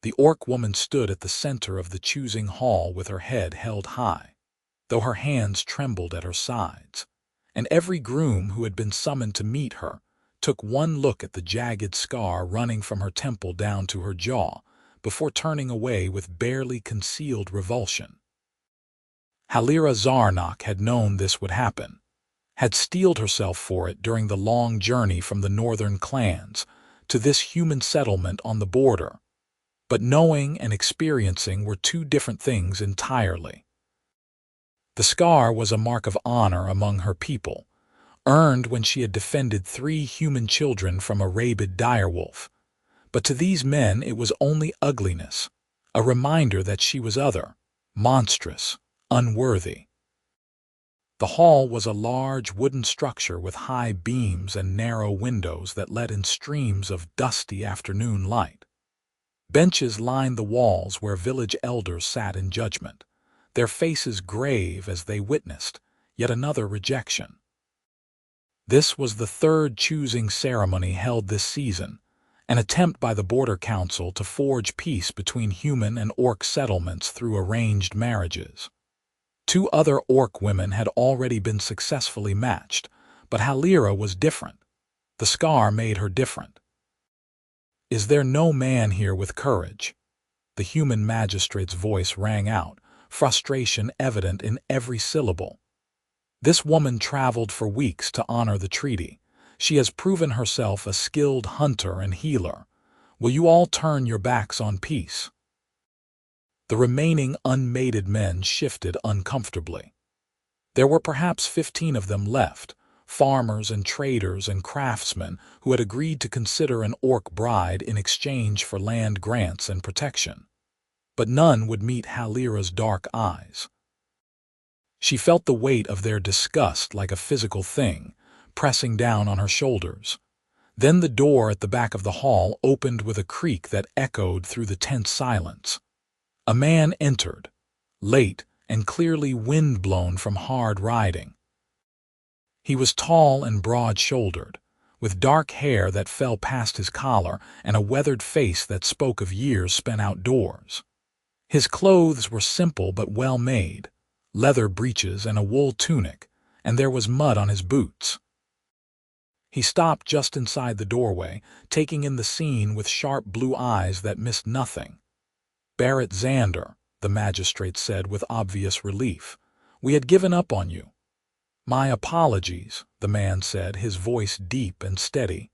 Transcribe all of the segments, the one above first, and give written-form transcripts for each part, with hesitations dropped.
The orc woman stood at the center of the choosing hall with her head held high, though her hands trembled at her sides, and every groom who had been summoned to meet her took one look at the jagged scar running from her temple down to her jaw before turning away with barely concealed revulsion. Halira Zarnok had known this would happen, had steeled herself for it during the long journey from the northern clans to this human settlement on the border. But knowing and experiencing were two different things entirely. The scar was a mark of honor among her people, earned when she had defended 3 human children from a rabid direwolf. But to these men it was only ugliness, a reminder that she was other, monstrous, unworthy. The hall was a large wooden structure with high beams and narrow windows that let in streams of dusty afternoon light. Benches lined the walls where village elders sat in judgment, their faces grave as they witnessed yet another rejection. This was the 3rd choosing ceremony held this season, an attempt by the Border Council to forge peace between human and orc settlements through arranged marriages. 2 other orc women had already been successfully matched, but Halira was different. The scar made her different. "Is there no man here with courage?" The human magistrate's voice rang out, frustration evident in every syllable. "This woman traveled for weeks to honor the treaty. She has proven herself a skilled hunter and healer. Will you all turn your backs on peace?" The remaining unmated men shifted uncomfortably. There were perhaps 15 of them left, farmers and traders and craftsmen who had agreed to consider an orc bride in exchange for land grants and protection. But none would meet Halira's dark eyes. She felt the weight of their disgust like a physical thing, pressing down on her shoulders. Then the door at the back of the hall opened with a creak that echoed through the tense silence. A man entered, late and clearly wind-blown from hard riding. He was tall and broad-shouldered, with dark hair that fell past his collar and a weathered face that spoke of years spent outdoors. His clothes were simple but well-made, leather breeches and a wool tunic, and there was mud on his boots. He stopped just inside the doorway, taking in the scene with sharp blue eyes that missed nothing. "Barrett Xander," the magistrate said with obvious relief. "We had given up on you." "My apologies," the man said, his voice deep and steady.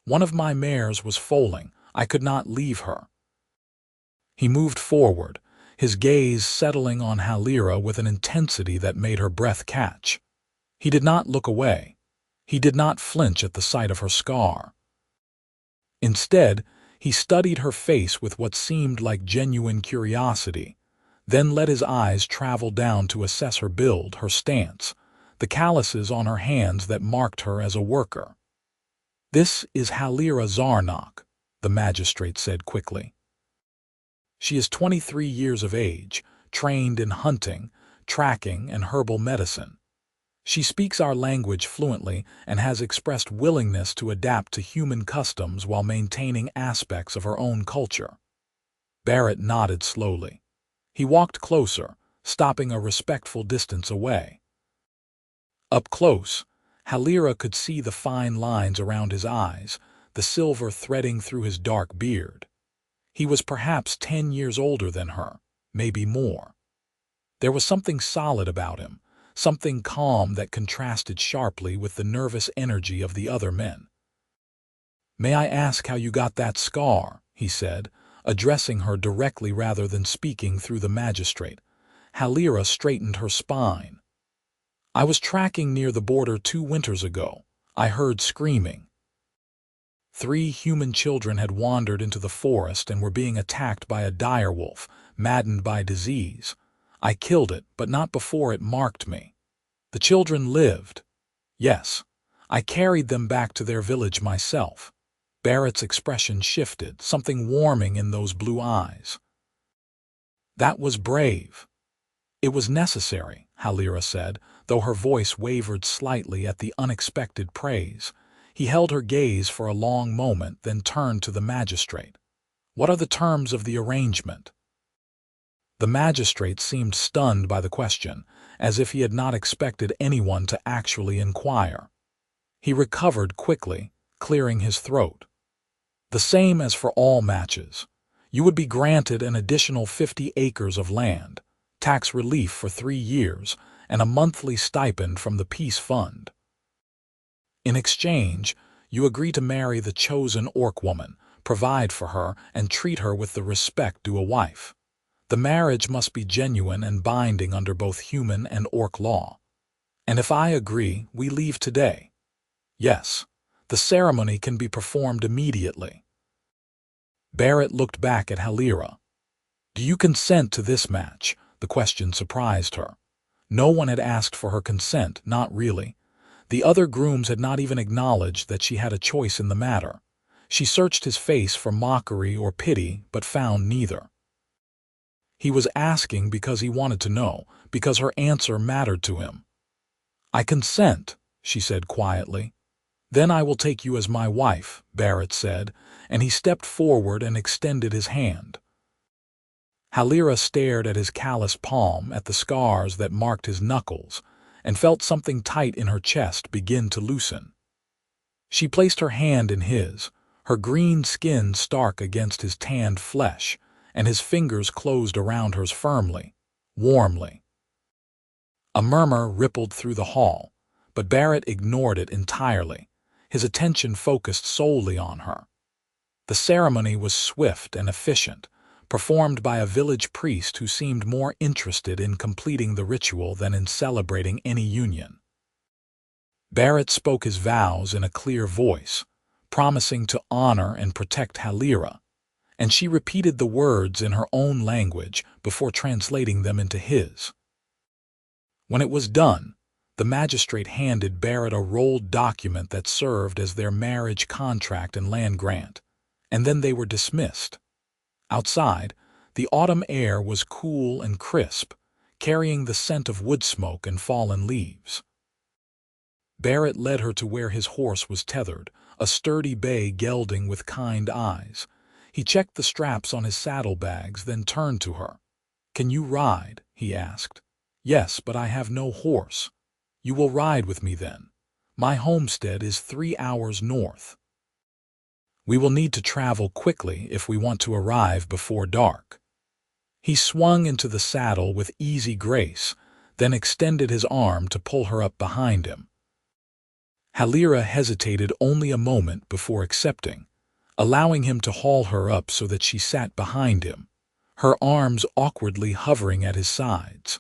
"One of my mares was foaling. I could not leave her." He moved forward, his gaze settling on Halira with an intensity that made her breath catch. He did not look away. He did not flinch at the sight of her scar. Instead, he studied her face with what seemed like genuine curiosity, then let his eyes travel down to assess her build, her stance, the calluses on her hands that marked her as a worker. "This is Halira Zarnok," the magistrate said quickly. "She is 23 years of age, trained in hunting, tracking, and herbal medicine. She speaks our language fluently and has expressed willingness to adapt to human customs while maintaining aspects of her own culture." Barrett nodded slowly. He walked closer, stopping a respectful distance away. Up close, Halira could see the fine lines around his eyes, the silver threading through his dark beard. He was perhaps 10 years older than her, maybe more. There was something solid about him, something calm that contrasted sharply with the nervous energy of the other men. "May I ask how you got that scar?" he said, addressing her directly rather than speaking through the magistrate. Halira straightened her spine. "I was tracking near the border 2 winters ago. I heard screaming. 3 human children had wandered into the forest and were being attacked by a direwolf, maddened by disease. I killed it, but not before it marked me. The children lived. Yes, I carried them back to their village myself." Barrett's expression shifted, something warming in those blue eyes. "That was brave." "It was necessary," Halira said, though her voice wavered slightly at the unexpected praise. He held her gaze for a long moment, then turned to the magistrate. What are the terms of the arrangement?" The magistrate seemed stunned by the question, as if he had not expected anyone to actually inquire. He recovered quickly, clearing his throat. "The same as for all matches. You would be granted an additional 50 acres of land, tax relief for 3 years, and a monthly stipend from the Peace Fund. In exchange, you agree to marry the chosen orc woman, provide for her, and treat her with the respect due a wife. The marriage must be genuine and binding under both human and orc law. And if I agree, we leave today. Yes, the ceremony can be performed immediately." Barrett looked back at Halira. "Do you consent to this match?" The question surprised her. No one had asked for her consent, not really. The other grooms had not even acknowledged that she had a choice in the matter. She searched his face for mockery or pity, but found neither. He was asking because he wanted to know, because her answer mattered to him. "I consent," she said quietly. "Then I will take you as my wife," Barrett said, and he stepped forward and extended his hand. Halira stared at his calloused palm, at the scars that marked his knuckles, and felt something tight in her chest begin to loosen. She placed her hand in his, her green skin stark against his tanned flesh, and his fingers closed around hers firmly, warmly. A murmur rippled through the hall, but Barrett ignored it entirely, his attention focused solely on her. The ceremony was swift and efficient, performed by a village priest who seemed more interested in completing the ritual than in celebrating any union. Barrett spoke his vows in a clear voice, promising to honor and protect Halira, and she repeated the words in her own language before translating them into his. When it was done, the magistrate handed Barrett a rolled document that served as their marriage contract and land grant, and then they were dismissed. Outside, the autumn air was cool and crisp, carrying the scent of wood smoke and fallen leaves. Barrett led her to where his horse was tethered, a sturdy bay gelding with kind eyes. He checked the straps on his saddlebags, then turned to her. "Can you ride?" he asked. "Yes, but I have no horse." "You will ride with me then. My homestead is 3 hours north. We will need to travel quickly if we want to arrive before dark." He swung into the saddle with easy grace, then extended his arm to pull her up behind him. Halira hesitated only a moment before accepting, allowing him to haul her up so that she sat behind him, her arms awkwardly hovering at his sides.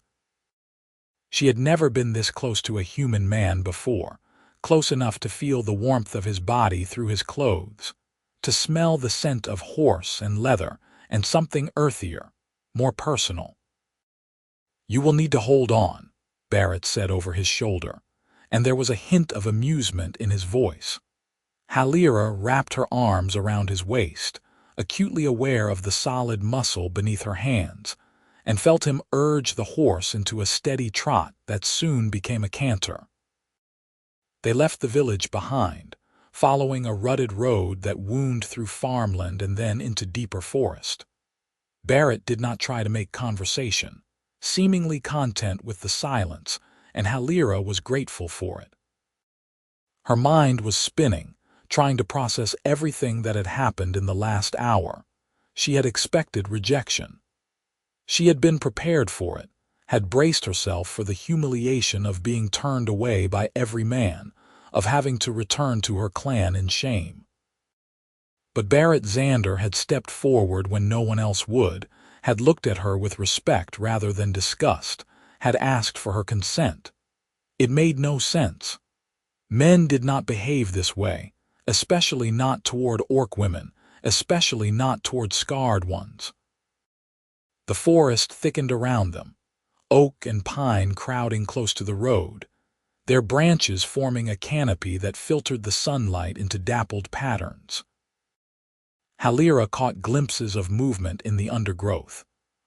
She had never been this close to a human man before, close enough to feel the warmth of his body through his clothes, to smell the scent of horse and leather and something earthier, more personal. "You will need to hold on," Barrett said over his shoulder, and there was a hint of amusement in his voice. Halira wrapped her arms around his waist, acutely aware of the solid muscle beneath her hands, and felt him urge the horse into a steady trot that soon became a canter. They left the village behind, following a rutted road that wound through farmland and then into deeper forest. Barrett did not try to make conversation, seemingly content with the silence, and Halira was grateful for it. Her mind was spinning, trying to process everything that had happened in the last hour. She had expected rejection. She had been prepared for it, had braced herself for the humiliation of being turned away by every man, of having to return to her clan in shame. But Barrett Xander had stepped forward when no one else would, had looked at her with respect rather than disgust, had asked for her consent. It made no sense. Men did not behave this way, especially not toward orc women, especially not toward scarred ones. The forest thickened around them, oak and pine crowding close to the road, their branches forming a canopy that filtered the sunlight into dappled patterns. Halira caught glimpses of movement in the undergrowth,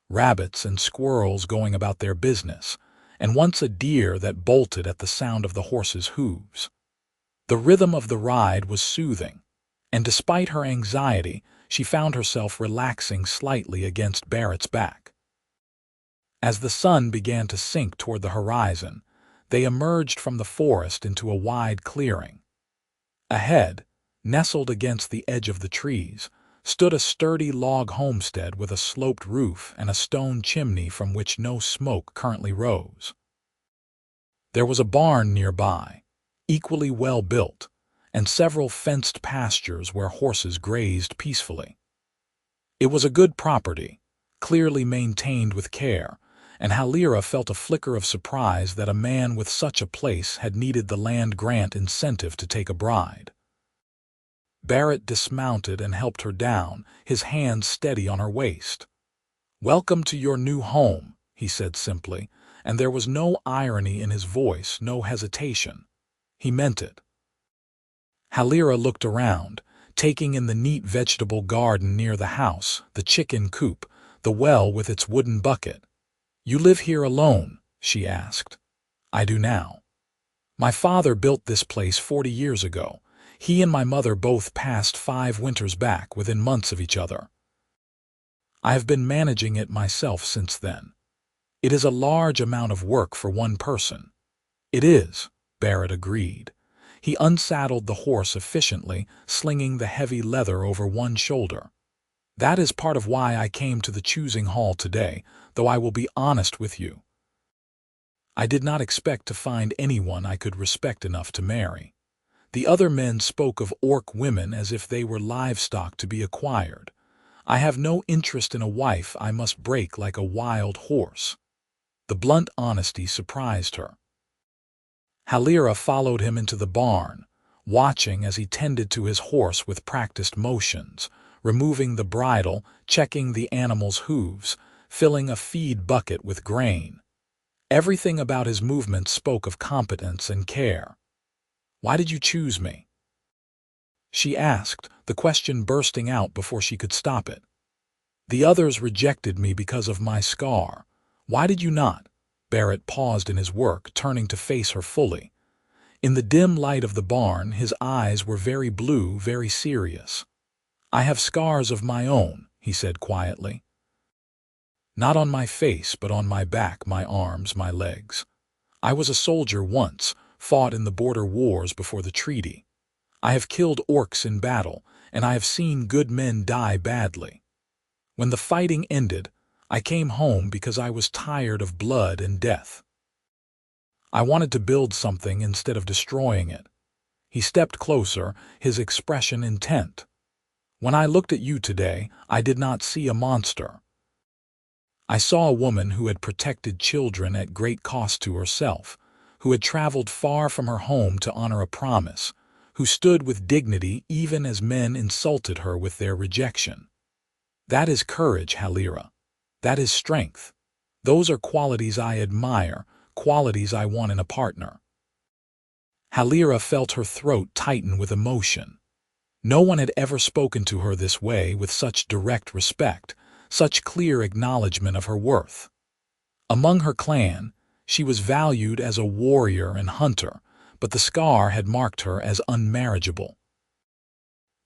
rabbits and squirrels going about their business, and once a deer that bolted at the sound of the horse's hooves. The rhythm of the ride was soothing, and despite her anxiety, she found herself relaxing slightly against Barrett's back. As the sun began to sink toward the horizon, they emerged from the forest into a wide clearing. Ahead, nestled against the edge of the trees, stood a sturdy log homestead with a sloped roof and a stone chimney from which no smoke currently rose. There was a barn nearby, equally well built, and several fenced pastures where horses grazed peacefully. It was a good property, clearly maintained with care, and Halira felt a flicker of surprise that a man with such a place had needed the land grant incentive to take a bride. Barrett dismounted and helped her down, his hands steady on her waist. "Welcome to your new home," he said simply, and there was no irony in his voice, no hesitation. He meant it. Halira looked around, taking in the neat vegetable garden near the house, the chicken coop, the well with its wooden bucket. "You live here alone?" she asked. "I do now. My father built this place 40 years ago. He and my mother both passed 5 winters back within months of each other. I have been managing it myself since then. It is a large amount of work for one person." "It is," Barrett agreed. He unsaddled the horse efficiently, slinging the heavy leather over one shoulder. "That is part of why I came to the choosing hall today, though I will be honest with you. I did not expect to find anyone I could respect enough to marry. The other men spoke of orc women as if they were livestock to be acquired. I have no interest in a wife I must break like a wild horse." The blunt honesty surprised her. Halira followed him into the barn, watching as he tended to his horse with practiced motions, removing the bridle, checking the animal's hooves, filling a feed bucket with grain. Everything about his movements spoke of competence and care. "Why did you choose me?" she asked, the question bursting out before she could stop it. "The others rejected me because of my scar. Why did you not?" Barrett paused in his work, turning to face her fully. In the dim light of the barn, his eyes were very blue, very serious. "I have scars of my own," he said quietly. "Not on my face, but on my back, my arms, my legs. I was a soldier once, fought in the border wars before the treaty. I have killed orcs in battle, and I have seen good men die badly. When the fighting ended, I came home because I was tired of blood and death. I wanted to build something instead of destroying it." He stepped closer, his expression intent. "When I looked at you today, I did not see a monster. I saw a woman who had protected children at great cost to herself, who had traveled far from her home to honor a promise, who stood with dignity even as men insulted her with their rejection. That is courage, Halira. That is strength. Those are qualities I admire, qualities I want in a partner." Halira felt her throat tighten with emotion. No one had ever spoken to her this way, with such direct respect, such clear acknowledgement of her worth. Among her clan, she was valued as a warrior and hunter, but the scar had marked her as unmarriageable.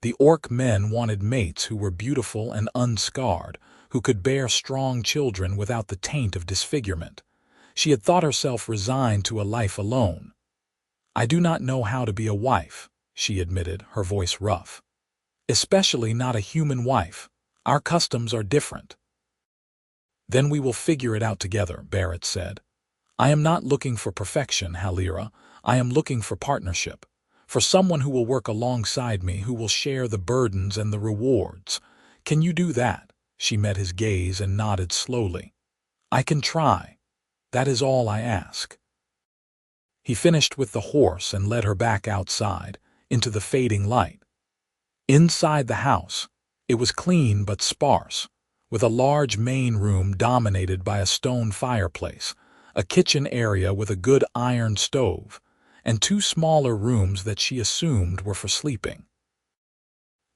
The orc men wanted mates who were beautiful and unscarred, who could bear strong children without the taint of disfigurement. She had thought herself resigned to a life alone. "I do not know how to be a wife," she admitted, her voice rough. "Especially not a human wife. Our customs are different." "Then we will figure it out together," Barrett said. "I am not looking for perfection, Halira. I am looking for partnership. For someone who will work alongside me, who will share the burdens and the rewards. Can you do that?" She met his gaze and nodded slowly. "I can try. That is all I ask." He finished with the horse and led her back outside, into the fading light. Inside the house, it was clean but sparse, with a large main room dominated by a stone fireplace, a kitchen area with a good iron stove, and 2 smaller rooms that she assumed were for sleeping.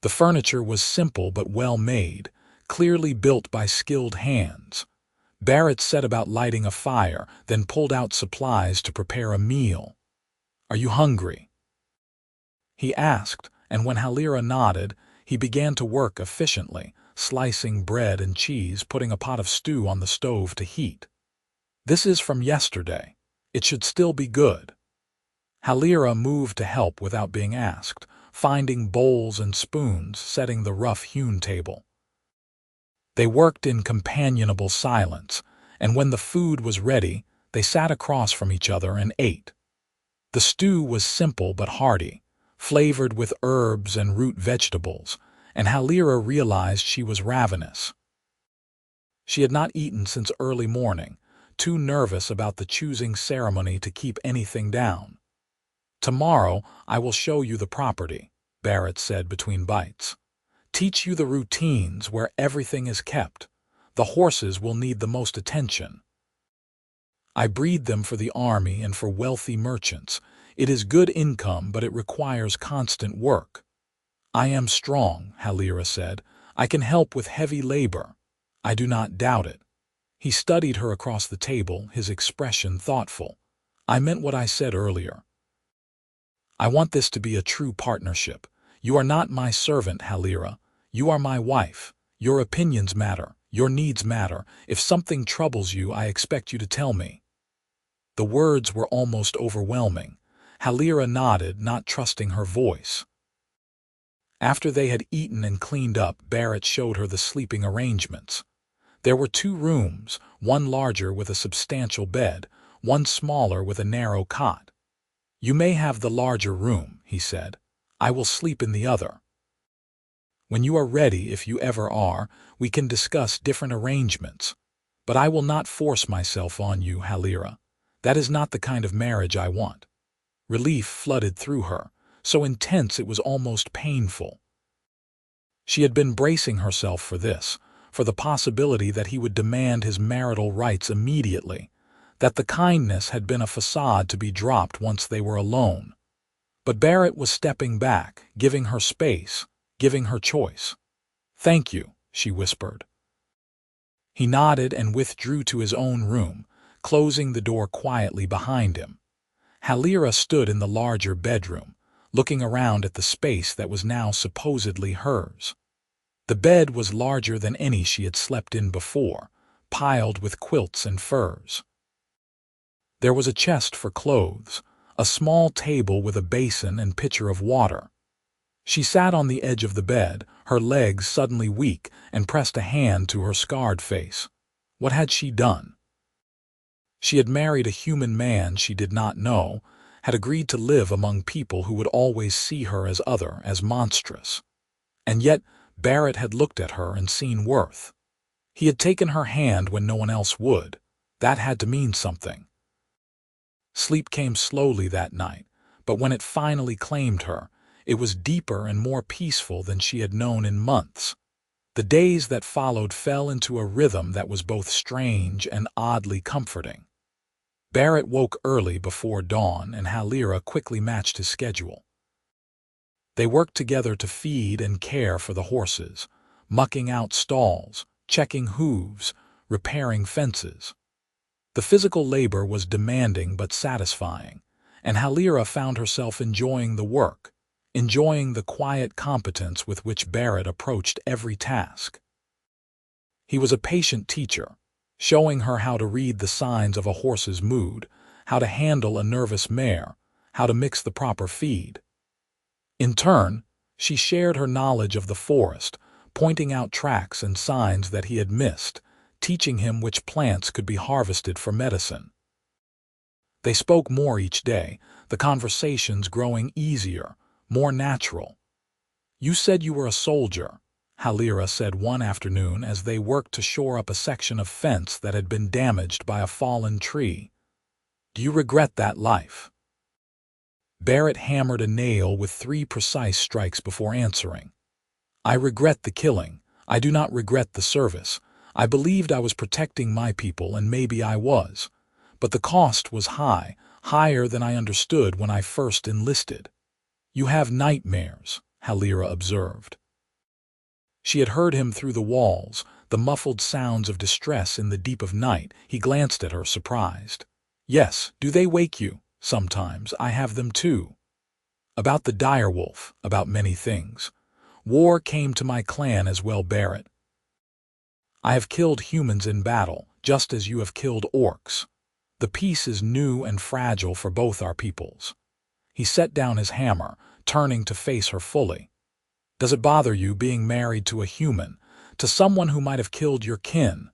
The furniture was simple but well made, clearly built by skilled hands. Barrett set about lighting a fire, then pulled out supplies to prepare a meal. "Are you hungry?" he asked, and when Halira nodded, He began to work efficiently, slicing bread and cheese, putting a pot of stew on the stove to heat. "This is from yesterday. It should still be good." Halira moved to help without being asked, finding bowls and spoons, setting the rough-hewn table. They worked in companionable silence, and when the food was ready, they sat across from each other and ate. The stew was simple but hearty, flavored with herbs and root vegetables, and Halira realized she was ravenous. She had not eaten since early morning, too nervous about the choosing ceremony to keep anything down. "Tomorrow I will show you the property," Barrett said between bites. "Teach you the routines where everything is kept. The horses will need the most attention. I breed them for the army and for wealthy merchants. It is good income, but it requires constant work." "I am strong," Halira said. "I can help with heavy labor. I do not doubt it." He studied her across the table, his expression thoughtful. "I meant what I said earlier. I want this to be a true partnership. You are not my servant, Halira. You are my wife. Your opinions matter. Your needs matter. If something troubles you, I expect you to tell me." The words were almost overwhelming. Halira nodded, not trusting her voice. After they had eaten and cleaned up, Barrett showed her the sleeping arrangements. There were 2 rooms, one larger with a substantial bed, one smaller with a narrow cot. "You may have the larger room," he said. "I will sleep in the other. When you are ready, if you ever are, we can discuss different arrangements. But I will not force myself on you, Halira. That is not the kind of marriage I want." Relief flooded through her, so intense it was almost painful. She had been bracing herself for this, for the possibility that he would demand his marital rights immediately, that the kindness had been a facade to be dropped once they were alone. But Barrett was stepping back, giving her space, giving her choice. "Thank you," she whispered. He nodded and withdrew to his own room, closing the door quietly behind him. Halira stood in the larger bedroom, looking around at the space that was now supposedly hers. The bed was larger than any she had slept in before, piled with quilts and furs. There was a chest for clothes, a small table with a basin and pitcher of water. She sat on the edge of the bed, her legs suddenly weak, and pressed a hand to her scarred face. What had she done? She had married a human man she did not know, had agreed to live among people who would always see her as other, as monstrous. And yet Barrett had looked at her and seen worth. He had taken her hand when no one else would. That had to mean something. Sleep came slowly that night, but when it finally claimed her, it was deeper and more peaceful than she had known in months. The days that followed fell into a rhythm that was both strange and oddly comforting. Barrett woke early before dawn, and Halira quickly matched his schedule. They worked together to feed and care for the horses, mucking out stalls, checking hooves, repairing fences. The physical labor was demanding but satisfying, and Halira found herself enjoying the work, enjoying the quiet competence with which Barrett approached every task. He was a patient teacher, showing her how to read the signs of a horse's mood, how to handle a nervous mare, how to mix the proper feed. In turn, she shared her knowledge of the forest, pointing out tracks and signs that he had missed, teaching him which plants could be harvested for medicine. They spoke more each day, the conversations growing easier, more natural. "You said you were a soldier," Halira said one afternoon as they worked to shore up a section of fence that had been damaged by a fallen tree. "Do you regret that life?" Barrett hammered a nail with 3 precise strikes before answering. "I regret the killing. I do not regret the service. I believed I was protecting my people, and maybe I was. But the cost was high, higher than I understood when I first enlisted." "You have nightmares," Halira observed. She had heard him through the walls, the muffled sounds of distress in the deep of night. He glanced at her, surprised. "Yes, do they wake you?" "Sometimes. I have them too." "About the direwolf, about many things. War came to my clan as well, Barrett. I have killed humans in battle, just as you have killed orcs. The peace is new and fragile for both our peoples." He set down his hammer, turning to face her fully. "Does it bother you being married to a human, to someone who might have killed your kin?"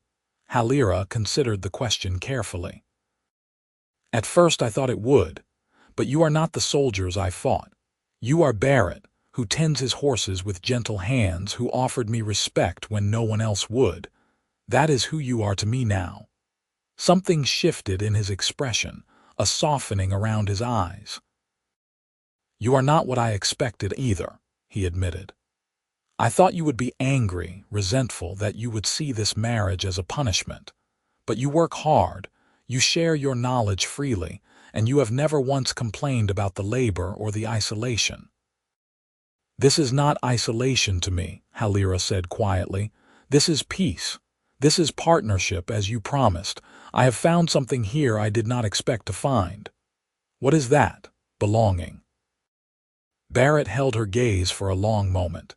Halira considered the question carefully. "At first I thought it would, but you are not the soldiers I fought. You are Barrett, who tends his horses with gentle hands, who offered me respect when no one else would. That is who you are to me now." Something shifted in his expression, a softening around his eyes. "You are not what I expected either," he admitted. "I thought you would be angry, resentful, that you would see this marriage as a punishment. But you work hard, you share your knowledge freely, and you have never once complained about the labor or the isolation." "This is not isolation to me," Halira said quietly. "This is peace. This is partnership, as you promised. I have found something here I did not expect to find." "What is that?" "Belonging." Barrett held her gaze for a long moment,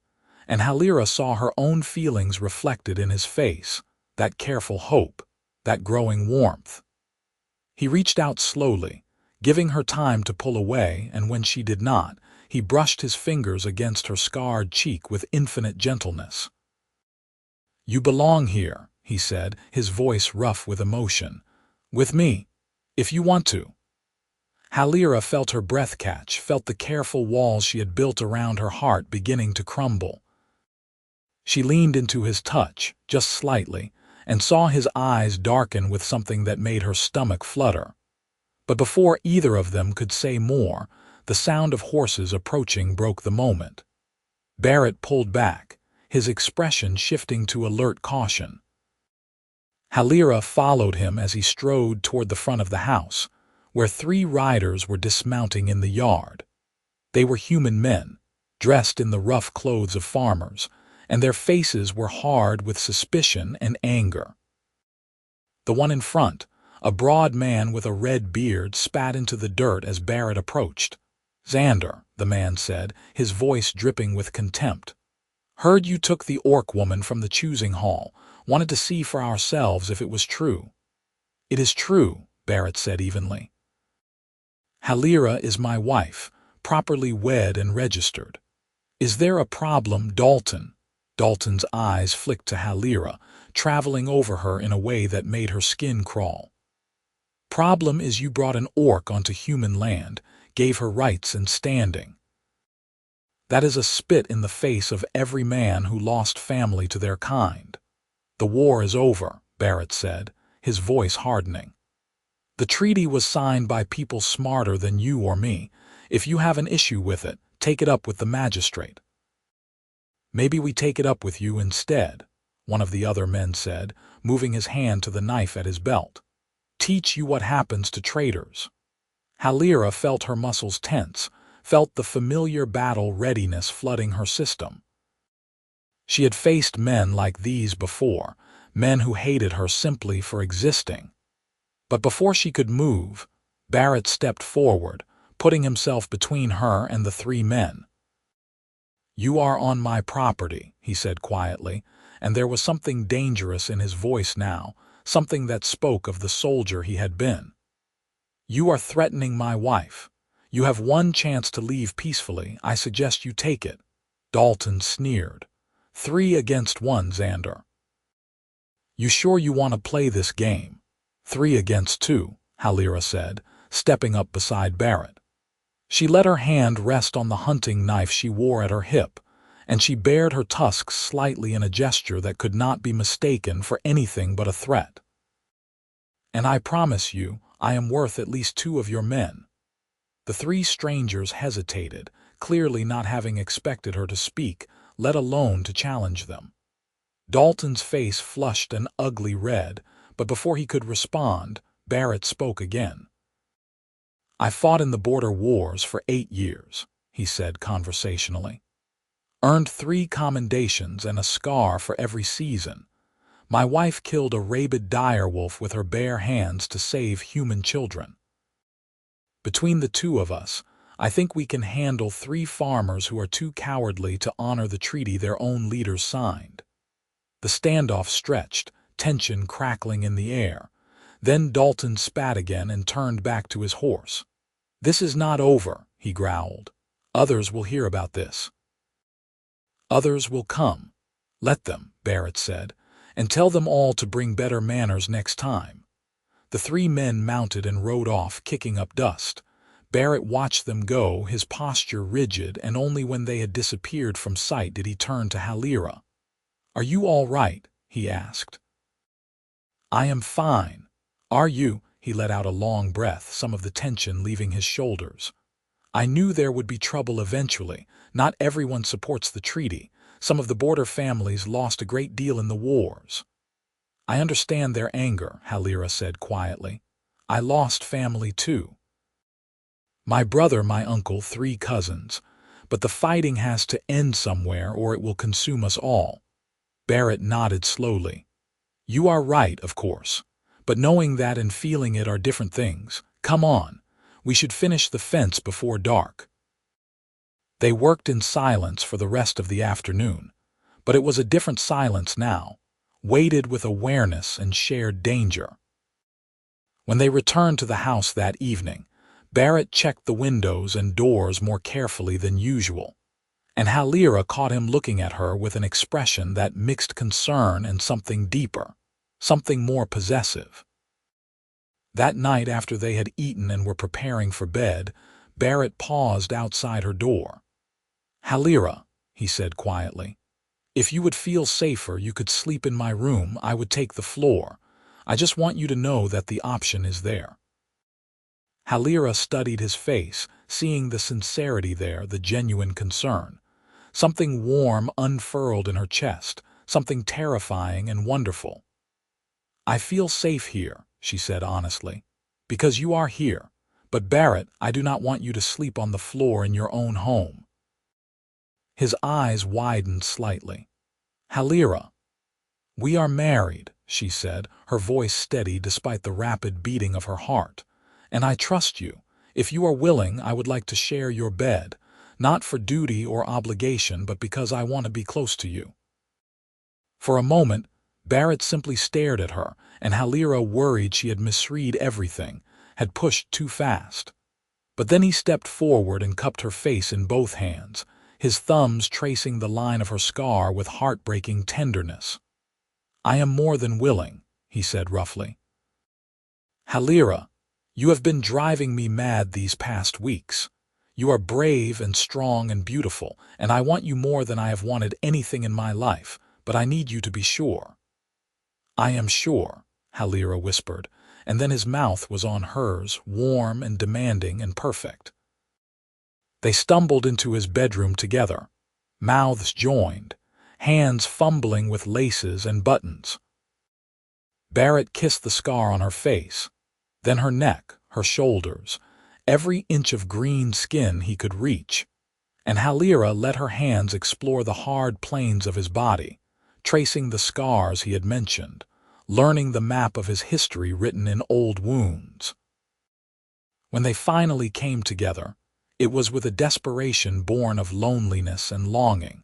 and Halira saw her own feelings reflected in his face, that careful hope, that growing warmth. He reached out slowly, giving her time to pull away, and when she did not, he brushed his fingers against her scarred cheek with infinite gentleness. "You belong here," he said, his voice rough with emotion. "With me, if you want to." Halira felt her breath catch, felt the careful walls she had built around her heart beginning to crumble. She leaned into his touch, just slightly, and saw his eyes darken with something that made her stomach flutter. But before either of them could say more, the sound of horses approaching broke the moment. Barrett pulled back, his expression shifting to alert caution. Halira followed him as he strode toward the front of the house, where 3 riders were dismounting in the yard. They were human men, dressed in the rough clothes of farmers, and their faces were hard with suspicion and anger. The one in front, a broad man with a red beard, spat into the dirt as Barrett approached. "Xander," the man said, his voice dripping with contempt. "Heard you took the orc woman from the choosing hall. Wanted to see for ourselves if it was true." "It is true," Barrett said evenly. "Halira is my wife, properly wed and registered." "Is there a problem, Dalton?" Dalton's eyes flicked to Halira, traveling over her in a way that made her skin crawl. "Problem is you brought an orc onto human land, gave her rights and standing. That is a spit in the face of every man who lost family to their kind." "The war is over," Barrett said, his voice hardening. "The treaty was signed by people smarter than you or me. If you have an issue with it, take it up with the magistrate." "Maybe we take it up with you instead," one of the other men said, moving his hand to the knife at his belt. "Teach you what happens to traitors." Halira felt her muscles tense, felt the familiar battle readiness flooding her system. She had faced men like these before, men who hated her simply for existing. But before she could move, Barrett stepped forward, putting himself between her and the 3 men. "You are on my property," he said quietly, and there was something dangerous in his voice now, something that spoke of the soldier he had been. "You are threatening my wife. You have one chance to leave peacefully. I suggest you take it." Dalton sneered. 3 against 1, Xander. "You sure you want to play this game?" 3 against 2, Halira said, stepping up beside Barrett. She let her hand rest on the hunting knife she wore at her hip, and she bared her tusks slightly in a gesture that could not be mistaken for anything but a threat. "And I promise you, I am worth at least 2 of your men." The 3 strangers hesitated, clearly not having expected her to speak, let alone to challenge them. Dalton's face flushed an ugly red, but before he could respond, Barrett spoke again. "I fought in the border wars for 8 years, he said conversationally. "Earned 3 commendations and a scar for every season. My wife killed a rabid direwolf with her bare hands to save human children. Between the 2 of us, I think we can handle 3 farmers who are too cowardly to honor the treaty their own leaders signed." The standoff stretched, tension crackling in the air. Then Dalton spat again and turned back to his horse. "This is not over," he growled. "Others will hear about this." "Others will come. Let them," Barrett said, "and tell them all to bring better manners next time." The 3 men mounted and rode off, kicking up dust. Barrett watched them go, his posture rigid, and only when they had disappeared from sight did he turn to Halira. "Are you all right?" he asked. "I am fine. Are you?" He let out a long breath, some of the tension leaving his shoulders. "I knew there would be trouble eventually. Not everyone supports the treaty. Some of the border families lost a great deal in the wars." "I understand their anger," Halira said quietly. "I lost family too. My brother, my uncle, 3 cousins. But the fighting has to end somewhere or it will consume us all." Barrett nodded slowly. "You are right, of course. But knowing that and feeling it are different things. Come on. We should finish the fence before dark." They worked in silence for the rest of the afternoon. But it was a different silence now, weighted with awareness and shared danger. When they returned to the house that evening, Barrett checked the windows and doors more carefully than usual, and Halira caught him looking at her with an expression that mixed concern and something deeper, something more possessive. That night, after they had eaten and were preparing for bed, Barrett paused outside her door. "Halira," he said quietly, "if you would feel safer, you could sleep in my room. I would take the floor. I just want you to know that the option is there." Halira studied his face, seeing the sincerity there, the genuine concern. Something warm unfurled in her chest, something terrifying and wonderful. "I feel safe here," she said honestly, "because you are here. But Barrett, I do not want you to sleep on the floor in your own home." His eyes widened slightly. "Halira." "We are married," she said, her voice steady despite the rapid beating of her heart. "And I trust you. If you are willing, I would like to share your bed, not for duty or obligation, but because I want to be close to you." For a moment, Barrett simply stared at her, and Halira worried she had misread everything, had pushed too fast. But then he stepped forward and cupped her face in both hands, his thumbs tracing the line of her scar with heartbreaking tenderness. "I am more than willing," he said roughly. "Halira, you have been driving me mad these past weeks. You are brave and strong and beautiful, and I want you more than I have wanted anything in my life, but I need you to be sure." "I am sure," Halira whispered, and then his mouth was on hers, warm and demanding and perfect. They stumbled into his bedroom together, mouths joined, hands fumbling with laces and buttons. Barrett kissed the scar on her face, then her neck, her shoulders, every inch of green skin he could reach, and Halira let her hands explore the hard planes of his body, tracing the scars he had mentioned, learning the map of his history written in old wounds. When they finally came together, it was with a desperation born of loneliness and longing,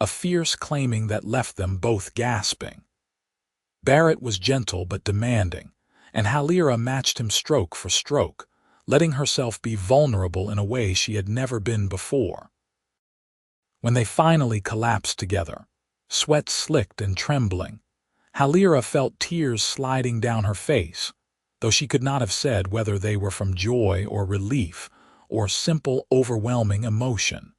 a fierce claiming that left them both gasping. Barrett was gentle but demanding, and Halira matched him stroke for stroke, letting herself be vulnerable in a way she had never been before. When they finally collapsed together, sweat slicked and trembling, Halira felt tears sliding down her face, though she could not have said whether they were from joy or relief or simple, overwhelming emotion.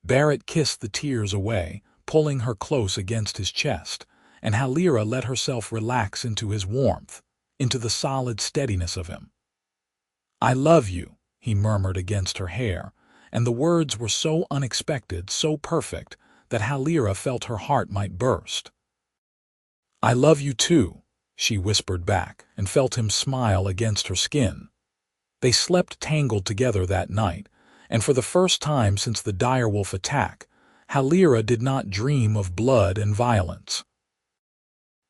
Barrett kissed the tears away, pulling her close against his chest, and Halira let herself relax into his warmth, into the solid steadiness of him. "I love you," he murmured against her hair, and the words were so unexpected, so perfect, that Halira felt her heart might burst. "I love you too," she whispered back, and felt him smile against her skin. They slept tangled together that night, and for the first time since the direwolf attack, Halira did not dream of blood and violence.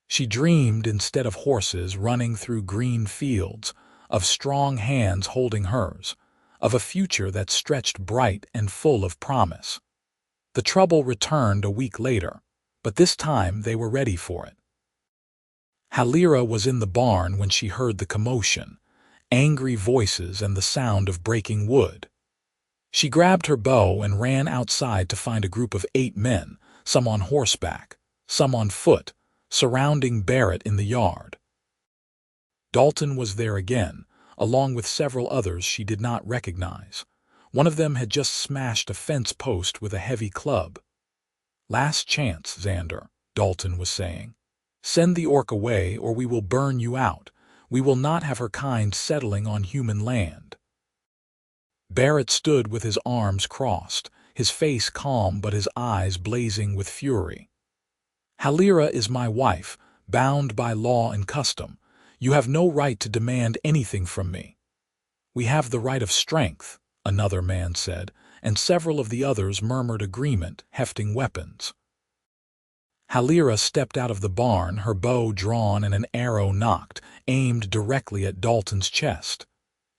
She dreamed, instead of horses running through green fields, of strong hands holding hers, of a future that stretched bright and full of promise. The trouble returned a week later, but this time they were ready for it. Halira was in the barn when she heard the commotion, angry voices and the sound of breaking wood. She grabbed her bow and ran outside to find a group of 8 men, some on horseback, some on foot, surrounding Barrett in the yard. Dalton was there again, along with several others she did not recognize. One of them had just smashed a fence post with a heavy club. "Last chance, Xander," Dalton was saying. "Send the orc away or we will burn you out. We will not have her kind settling on human land." Barrett stood with his arms crossed, his face calm but his eyes blazing with fury. "Halira is my wife, bound by law and custom. You have no right to demand anything from me." "We have the right of strength," another man said, and several of the others murmured agreement, hefting weapons. Halira stepped out of the barn, her bow drawn and an arrow nocked, aimed directly at Dalton's chest.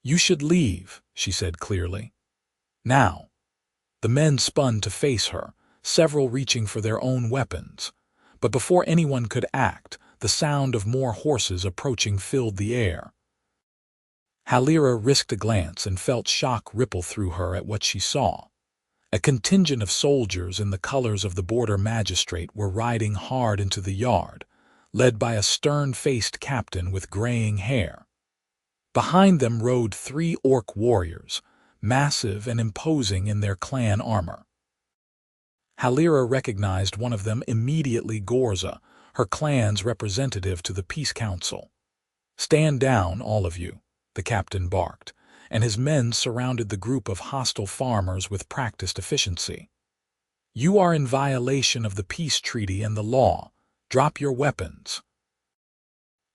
"You should leave," she said clearly. "Now." The men spun to face her, several reaching for their own weapons. But before anyone could act, the sound of more horses approaching filled the air. Halira risked a glance and felt shock ripple through her at what she saw. A contingent of soldiers in the colors of the border magistrate were riding hard into the yard, led by a stern-faced captain with graying hair. Behind them rode 3 orc warriors, massive and imposing in their clan armor. Halira recognized one of them immediately, Gorza, her clan's representative to the Peace Council. "Stand down, all of you," the captain barked, and his men surrounded the group of hostile farmers with practiced efficiency. "You are in violation of the peace treaty and the law. Drop your weapons."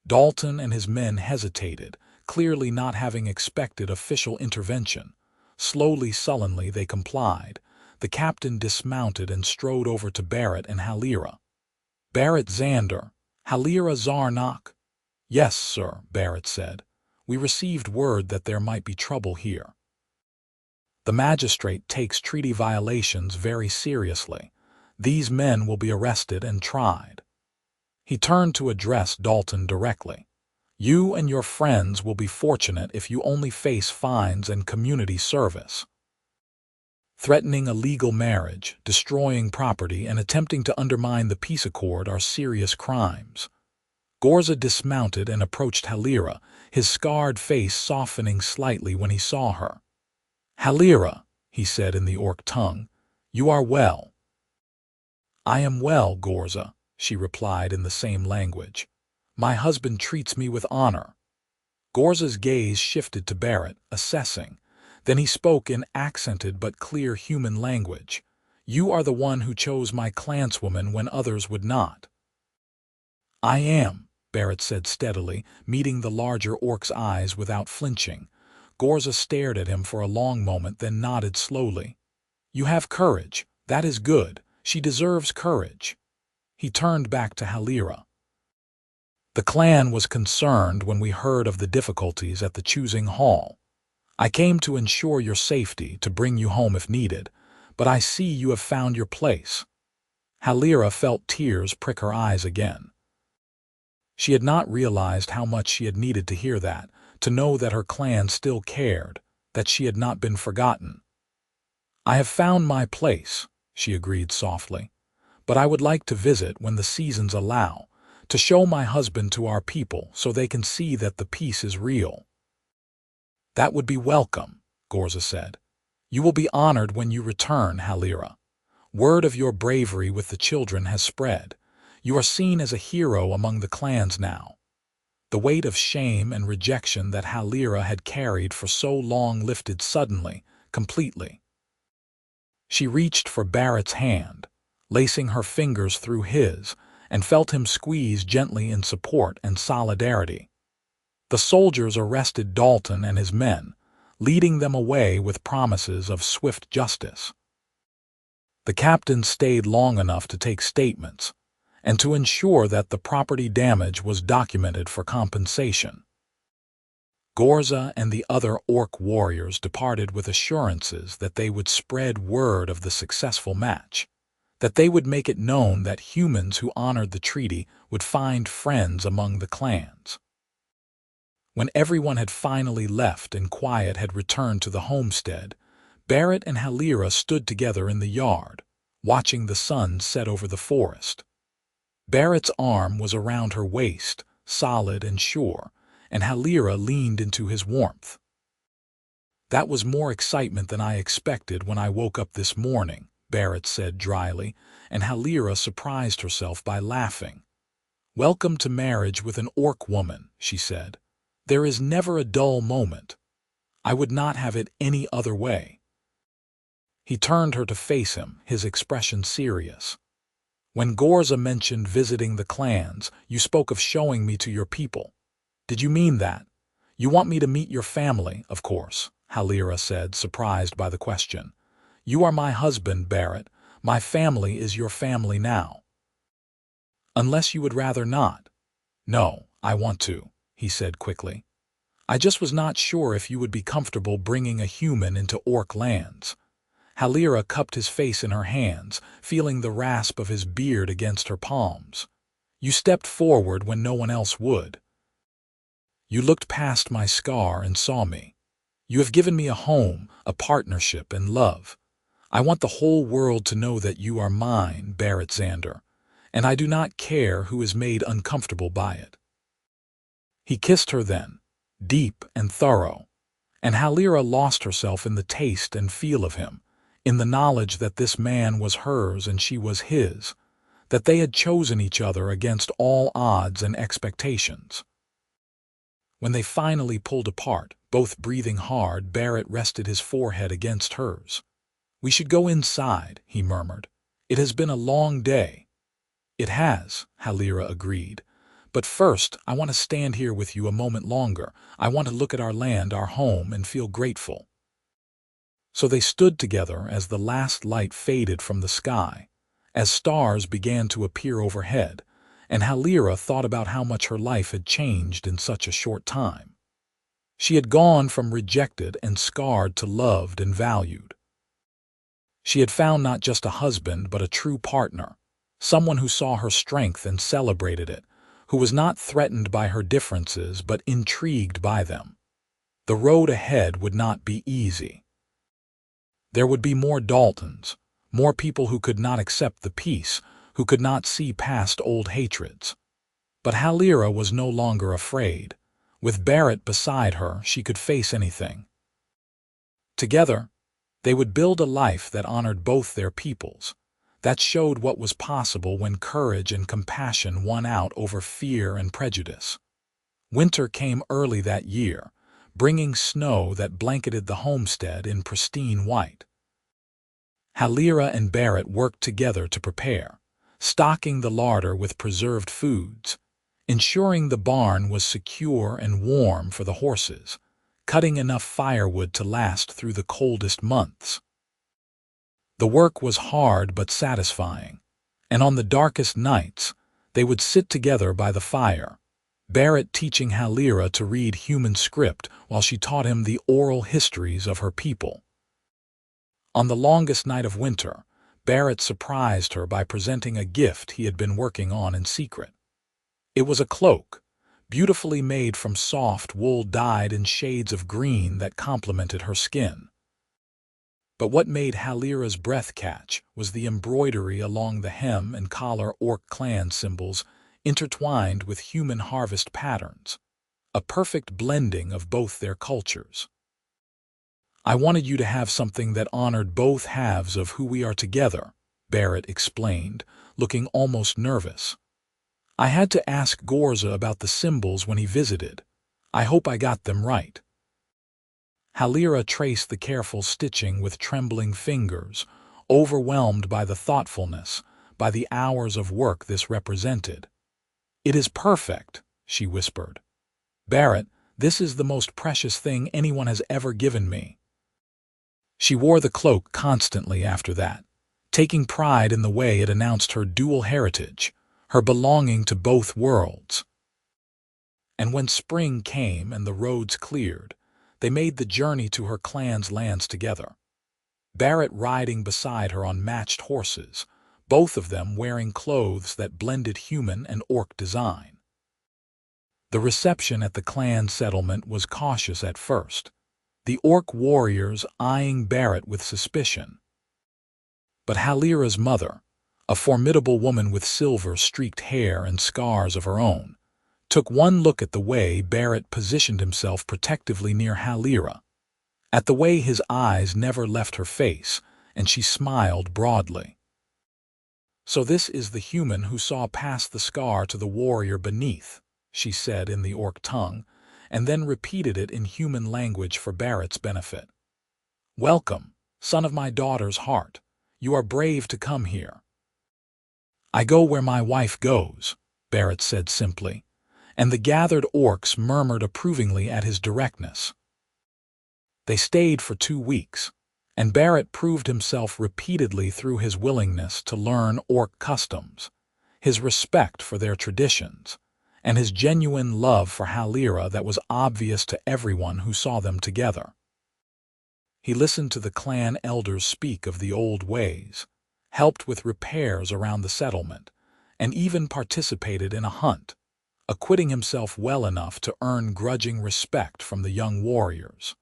Dalton and his men hesitated, clearly not having expected official intervention. Slowly, sullenly, they complied. The captain dismounted and strode over to Barrett and Halira. "Barrett Xander, Halira Zarnok." "Yes, sir," Barrett said. "We received word that there might be trouble here." "The magistrate takes treaty violations very seriously. These men will be arrested and tried." He turned to address Dalton directly. "You and your friends will be fortunate if you only face fines and community service. Threatening a legal marriage, destroying property, and attempting to undermine the peace accord are serious crimes." Gorza dismounted and approached Halira, his scarred face softening slightly when he saw her. "Halira," he said in the orc tongue, "you are well." "I am well, Gorza," she replied in the same language. "My husband treats me with honor." Gorza's gaze shifted to Barrett, assessing. Then he spoke in accented but clear human language. "You are the one who chose my clanswoman when others would not." "I am," Barrett said steadily, meeting the larger orc's eyes without flinching. Gorza stared at him for a long moment, then nodded slowly. "You have courage. That is good. She deserves courage." He turned back to Halira. "The clan was concerned when we heard of the difficulties at the choosing hall. I came to ensure your safety, to bring you home if needed, but I see you have found your place." Halira felt tears prick her eyes again. She had not realized how much she had needed to hear that, to know that her clan still cared, that she had not been forgotten. "I have found my place," she agreed softly, "but I would like to visit when the seasons allow, to show my husband to our people so they can see that the peace is real." "That would be welcome," Gorza said. "You will be honored when you return, Halira. Word of your bravery with the children has spread. You are seen as a hero among the clans now." The weight of shame and rejection that Halira had carried for so long lifted suddenly, completely. She reached for Barrett's hand, lacing her fingers through his, and felt him squeeze gently in support and solidarity. The soldiers arrested Dalton and his men, leading them away with promises of swift justice. The captain stayed long enough to take statements, and to ensure that the property damage was documented for compensation. Gorza and the other orc warriors departed with assurances that they would spread word of the successful match, that they would make it known that humans who honored the treaty would find friends among the clans. When everyone had finally left and quiet had returned to the homestead, Barrett and Halira stood together in the yard, watching the sun set over the forest. Barrett's arm was around her waist, solid and sure, and Halira leaned into his warmth. "That was more excitement than I expected when I woke up this morning," Barrett said dryly, and Halira surprised herself by laughing. "Welcome to marriage with an orc woman," she said. "There is never a dull moment. I would not have it any other way." He turned her to face him, his expression serious. "When Gorza mentioned visiting the clans, you spoke of showing me to your people. Did you mean that? You want me to meet your family, of course," Halira said, surprised by the question. "You are my husband, Barrett. My family is your family now." "Unless you would rather not." "No, I want to," he said quickly. "I just was not sure if you would be comfortable bringing a human into orc lands." Halira cupped his face in her hands, feeling the rasp of his beard against her palms. "You stepped forward when no one else would. You looked past my scar and saw me. You have given me a home, a partnership, and love. I want the whole world to know that you are mine, Barrett Xander, and I do not care who is made uncomfortable by it." He kissed her then, deep and thorough, and Halira lost herself in the taste and feel of him, in the knowledge that this man was hers and she was his, that they had chosen each other against all odds and expectations. When they finally pulled apart, both breathing hard, Barrett rested his forehead against hers. "We should go inside," he murmured. "It has been a long day." "It has," Halira agreed. "But first, I want to stand here with you a moment longer. I want to look at our land, our home, and feel grateful." So they stood together as the last light faded from the sky, as stars began to appear overhead, and Halira thought about how much her life had changed in such a short time. She had gone from rejected and scarred to loved and valued. She had found not just a husband but a true partner, someone who saw her strength and celebrated it, who was not threatened by her differences but intrigued by them. The road ahead would not be easy. There would be more Daltons, more people who could not accept the peace, who could not see past old hatreds. But Halira was no longer afraid. With Barrett beside her, she could face anything. Together, they would build a life that honored both their peoples, that showed what was possible when courage and compassion won out over fear and prejudice. Winter came early that year, bringing snow that blanketed the homestead in pristine white. Halira and Barrett worked together to prepare, stocking the larder with preserved foods, ensuring the barn was secure and warm for the horses, cutting enough firewood to last through the coldest months. The work was hard but satisfying, and on the darkest nights, they would sit together by the fire, Barrett teaching Halira to read human script while she taught him the oral histories of her people. On the longest night of winter, Barrett surprised her by presenting a gift he had been working on in secret. It was a cloak, beautifully made from soft wool dyed in shades of green that complemented her skin. But what made Halira's breath catch was the embroidery along the hem and collar orc clan symbols intertwined with human harvest patterns, a perfect blending of both their cultures. "I wanted you to have something that honored both halves of who we are together," Barrett explained, looking almost nervous. "I had to ask Gorza about the symbols when he visited. I hope I got them right." Halira traced the careful stitching with trembling fingers, overwhelmed by the thoughtfulness, by the hours of work this represented. "It is perfect," she whispered. "Barrett, this is the most precious thing anyone has ever given me." She wore the cloak constantly after that, taking pride in the way it announced her dual heritage, her belonging to both worlds. And when spring came and the roads cleared, they made the journey to her clan's lands together. Barrett riding beside her on matched horses, both of them wearing clothes that blended human and orc design. The reception at the clan settlement was cautious at first, the orc warriors eyeing Barrett with suspicion. But Halira's mother, a formidable woman with silver-streaked hair and scars of her own, took one look at the way Barrett positioned himself protectively near Halira, at the way his eyes never left her face, and she smiled broadly. "So this is the human who saw past the scar to the warrior beneath," she said in the orc tongue, and then repeated it in human language for Barrett's benefit. "Welcome, son of my daughter's heart. You are brave to come here." "I go where my wife goes," Barrett said simply, and the gathered orcs murmured approvingly at his directness. They stayed for 2 weeks, and Barrett proved himself repeatedly through his willingness to learn orc customs, his respect for their traditions, and his genuine love for Halira that was obvious to everyone who saw them together. He listened to the clan elders speak of the old ways, helped with repairs around the settlement, and even participated in a hunt, acquitting himself well enough to earn grudging respect from the young warriors.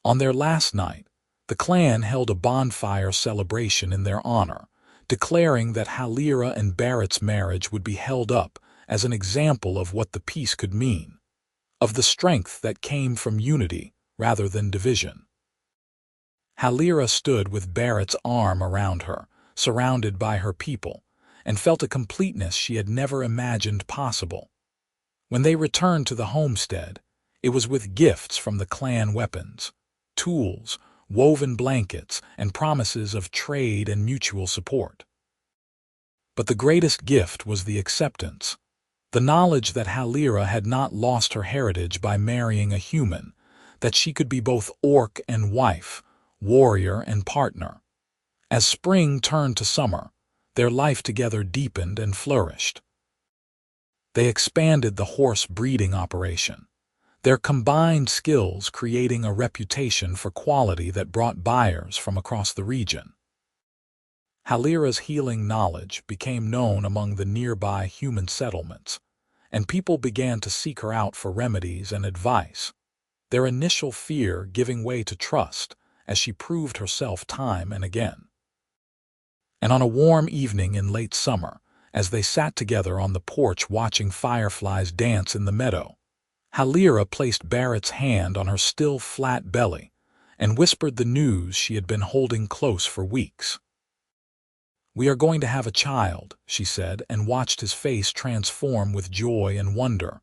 On their last night, the clan held a bonfire celebration in their honor, declaring that Halira and Barrett's marriage would be held up as an example of what the peace could mean, of the strength that came from unity rather than division. Halira stood with Barrett's arm around her, surrounded by her people, and felt a completeness she had never imagined possible. When they returned to the homestead, it was with gifts from the clan weapons, tools, woven blankets, and promises of trade and mutual support. But the greatest gift was the acceptance, the knowledge that Halira had not lost her heritage by marrying a human, that she could be both orc and wife, warrior and partner. As spring turned to summer, their life together deepened and flourished. They expanded the horse breeding operation, their combined skills creating a reputation for quality that brought buyers from across the region. Halira's healing knowledge became known among the nearby human settlements, and people began to seek her out for remedies and advice, their initial fear giving way to trust as she proved herself time and again. And on a warm evening in late summer, as they sat together on the porch watching fireflies dance in the meadow, Halira placed Barrett's hand on her still flat belly and whispered the news she had been holding close for weeks. "We are going to have a child," she said, and watched his face transform with joy and wonder.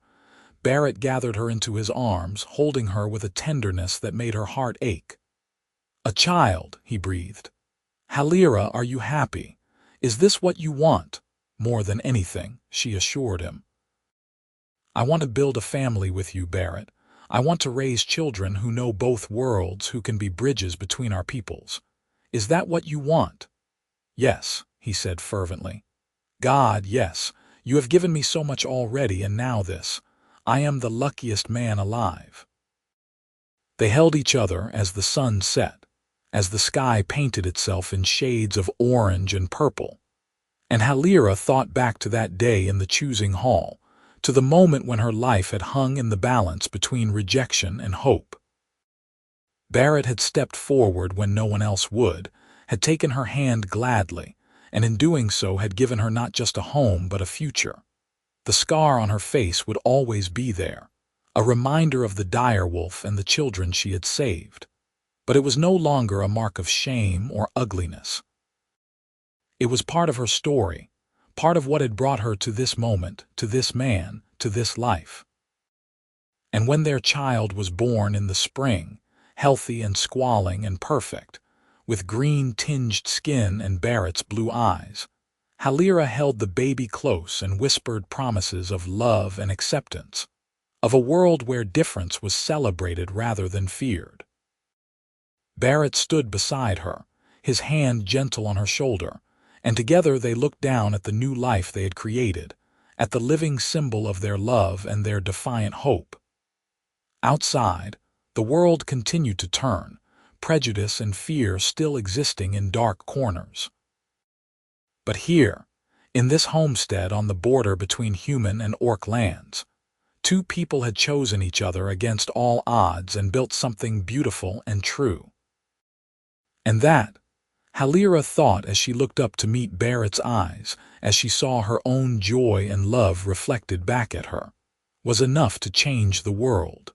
Barrett gathered her into his arms, holding her with a tenderness that made her heart ache. "A child," he breathed. "Halira, are you happy? Is this what you want?" "More than anything," she assured him. "I want to build a family with you, Barrett. I want to raise children who know both worlds, who can be bridges between our peoples. Is that what you want?" "Yes," he said fervently. "God, yes. You have given me so much already, and now this. I am the luckiest man alive." They held each other as the sun set, as the sky painted itself in shades of orange and purple. And Halira thought back to that day in the choosing hall, to the moment when her life had hung in the balance between rejection and hope. Barrett had stepped forward when no one else would, had taken her hand gladly, and in doing so had given her not just a home but a future. The scar on her face would always be there, a reminder of the direwolf and the children she had saved. But it was no longer a mark of shame or ugliness. It was part of her story, part of what had brought her to this moment, to this man, to this life. And when their child was born in the spring, healthy and squalling and perfect, with green-tinged skin and Barrett's blue eyes, Halira held the baby close and whispered promises of love and acceptance, of a world where difference was celebrated rather than feared. Barrett stood beside her, his hand gentle on her shoulder, and together they looked down at the new life they had created, at the living symbol of their love and their defiant hope. Outside, the world continued to turn, prejudice and fear still existing in dark corners. But here, in this homestead on the border between human and orc lands, two people had chosen each other against all odds and built something beautiful and true. And that, Halira thought as she looked up to meet Barrett's eyes, as she saw her own joy and love reflected back at her, was enough to change the world.